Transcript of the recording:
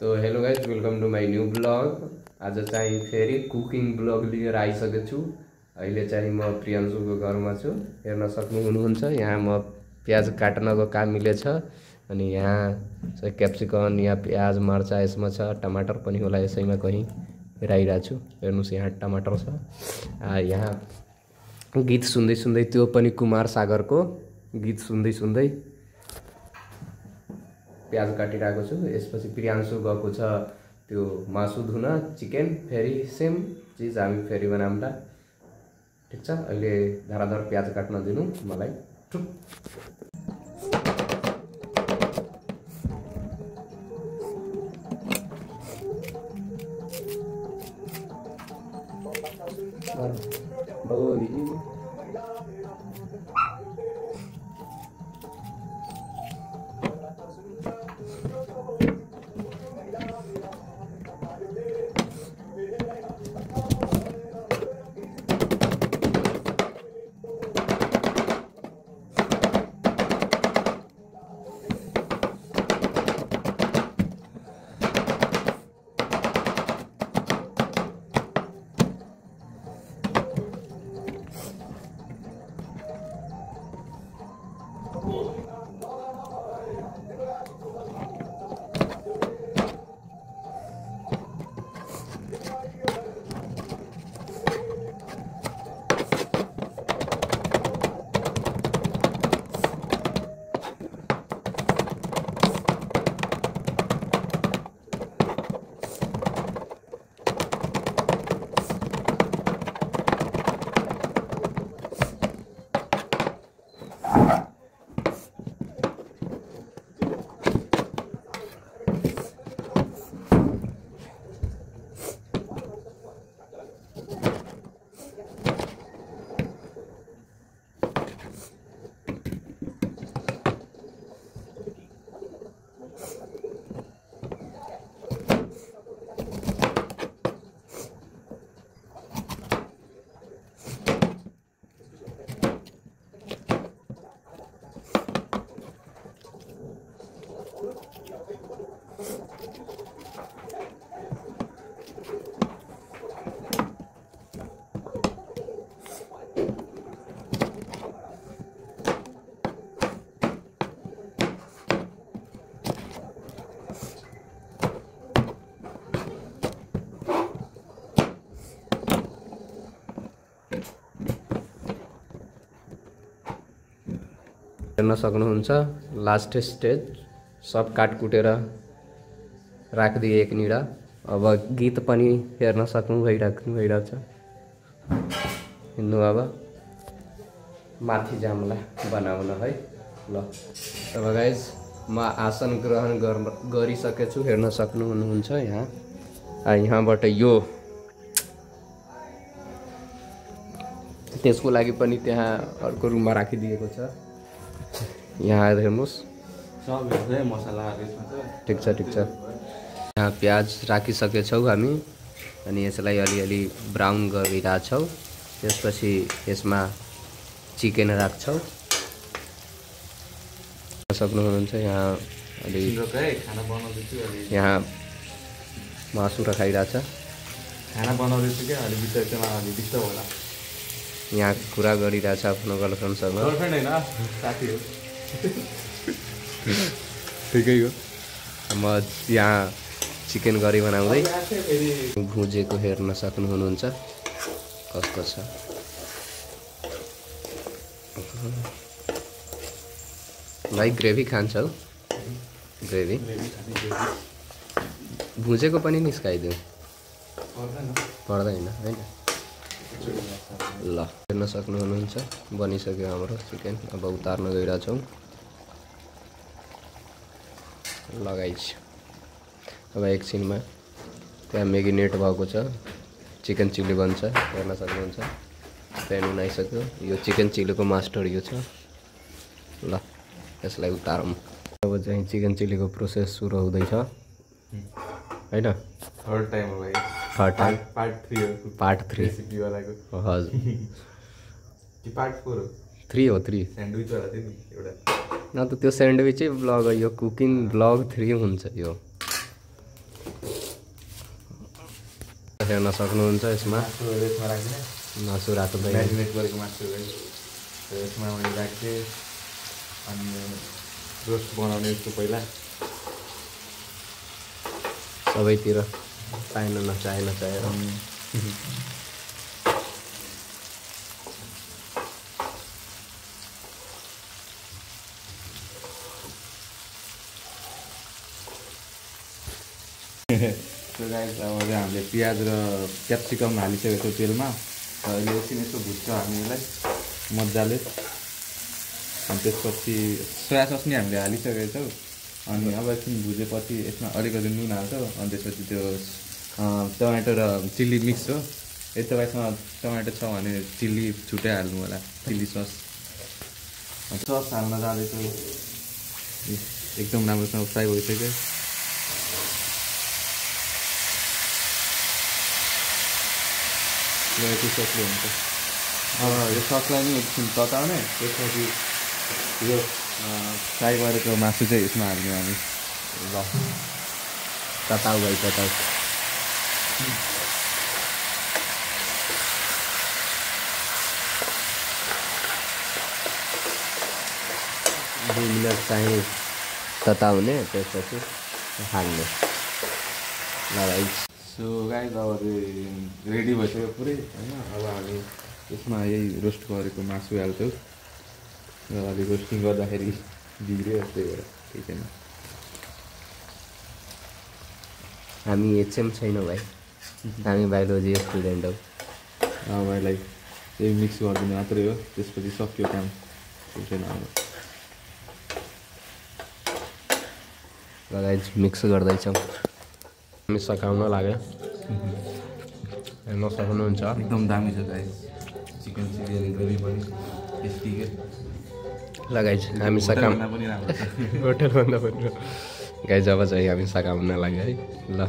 तो hello guys, welcome to my new blog. आज चाहिँ फेरि कुकिङ ब्लग लिएर आइसकेको छु। अहिले चाहिँ म प्रियांशुको घरमा छु, हेर्न सक्नुहुन्छ। यहाँ म प्याज काट्नको काम मिलेछ अनि यहाँ चाहिँ क्याप्सिकम या प्याज मर्चा यसमा छ, टमाटर पनि होला यसैमा कहीँ हेराइरहेको छु। हेर्नुहोस् यहाँ टमाटर छ। यहाँ गीत सुन्दै सुन्दै, त्यो पनि कुमार सागरको गीत सुन्दै सुन्दै प्याज काटिरहेको छु। यसपछि प्रियांशु गएको छ त्यो मासु धुन, चिकन। फेरि सेम चिज हामी फेरि बनाउँला, ठिक छ। अहिले धराधर प्याज काट्न दिनु मलाई। हेर्न सक्नुहुन्छ लास्ट स्टेज सब काटकुटेर राखिदिए एक निडा। अब गीत पनि हेर्न सक्नु भइरहेछ। हिँड्नु अब माथि जामला बनाउन है। ल अब गाइज म आसन ग्रहण गरिसकेछु, हेर्न सक्नुहुन्छ यहाँ। यहाँबाट यो त्यसको लागि पनि त्यहाँ अर्को रुममा राखिदिएको छ। यहाँ हेर्नुहोस् मसला ठिक छ। यहाँ प्याज राखिसकेछौँ हामी अनि यसलाई अलिअलि ब्राउन गरिरहेछौँ। त्यसपछि यसमा चिकन राख्छौँ। सक्नुहुन्छ यहाँ अलि यहाँ मासु राखाइरहेछ। खाना बनाउँदैछु क्या, अलि बिचमा अलि डिस्टर्ब होला। यहाँ कुरा गरिरहेछ आफ्नो गर्लफ्रेन्डसँग। गर्लफ्रेन्ड होइन, साथी हो। ठिकै हो। म यहाँ चिकन करी बनाउँदै भुजेको हेर्न सक्नुहुन्छ कस्तो छ। भाइ ग्रेभी खान्छौ? ग्रेभी भुजेको पनि निस्काइदिउँ, पर्दैन होइन? ल हेर्न सक्नुहुन्छ बनिसक्यो हाम्रो चिकन। अब उतार्न गइरहेछौँ। लगाइछु अब एकछिनमा त्यहाँ मेगिनेट भएको छ, चिकन चिल्ली बन्छ। हेर्न सक्नुहुन्छ प्यान उनाइसक्यो। यो चिकन चिल्लीको मास्टर यो छ। ल यसलाई उतारौँ। अब चाहिँ चिकन चिल्लीको प्रोसेस सुरु हुँदैछ होइन? थर्ड टाइम हो भाइ। थर्ड टाइम पार्ट 3 रेसिपी वालाको। हजुर कि पार्ट 4 हो? 3 हो। 3 स्यान्डविच वाला थियो नि एउटा। न त त्यो स्यान्डविचै ब्लग हो, यो कुकिङ ब्लग 3 हुन्छ यो। हेर्न सक्नुहुन्छ यसमा मासुहरू यसमा राख्ने मासु राख्दै म्यारिनेट गरेको मासुहरू यसमा मैले राख्थेँ अनि रोस्ट बनाउने यस्तो पहिला सबैतिर पाएन नचाहेर त्यो गाइस अब चाहिँ हामीले प्याज र क्याप्सिकम हालिसकेको छौँ तेलमा र अहिले एकछिन यसो भुट्छ हामी यसलाई मजाले अनि त्यसपछि सोया सस नि हामीले हालिसकेको छौँ अनि अब एकछिन भुजेपछि यसमा अलिकति नुन हाल्छौँ अनि त्यसपछि त्यो टमाटो र चिल्ली मिक्स हो यस्तो तपाईँसँग टमाटो छ भने चिल्ली छुट्टै हाल्नु होला चिल्ली सस सस हाल्न जाँदैछु एकदम राम्रोसँग फ्राई भइसक्यो यति ससले हुन्छ यो ससलाई नि एकछिन तताउने त्यसपछि यो फ्राई गरेको मासु चाहिँ यसमा हाल्ने हामी ल तताउ भाइ तताउ 2 मिनट चाहिँ तताउने त्यसपछि हाल्ने ल भाइ सो गाइस अब रेडी भइसक्यो पुरै होइन अब हामी यसमा यही रोस्ट गरेको मासु हाल्छौँ र अलिक रोस्टिङ गर्दाखेरि बिग्रियो त्यही भएर केही छैन हामी एचएम छैन भाइ हामी बायोलोजी स्टुडेन्ट हौ भाइलाई यही मिक्स गरिदिनु मात्रै हो त्यसपछि सक्यो काम केही छैन अब लगाइ मिक्स गर्दैछौँ हामी सकाउन लाग्यो हेर्न सक्नुहुन्छ एकदम दामी छ गाइस चिकन चिल्ली अनि ग्रेभी पनि टेस्टी के लगाइ हामी सकाउन पनि राम्रो छ होटलभन्दा पनि गाई जब चाहिँ हामी सकाउन लाग्यो है ल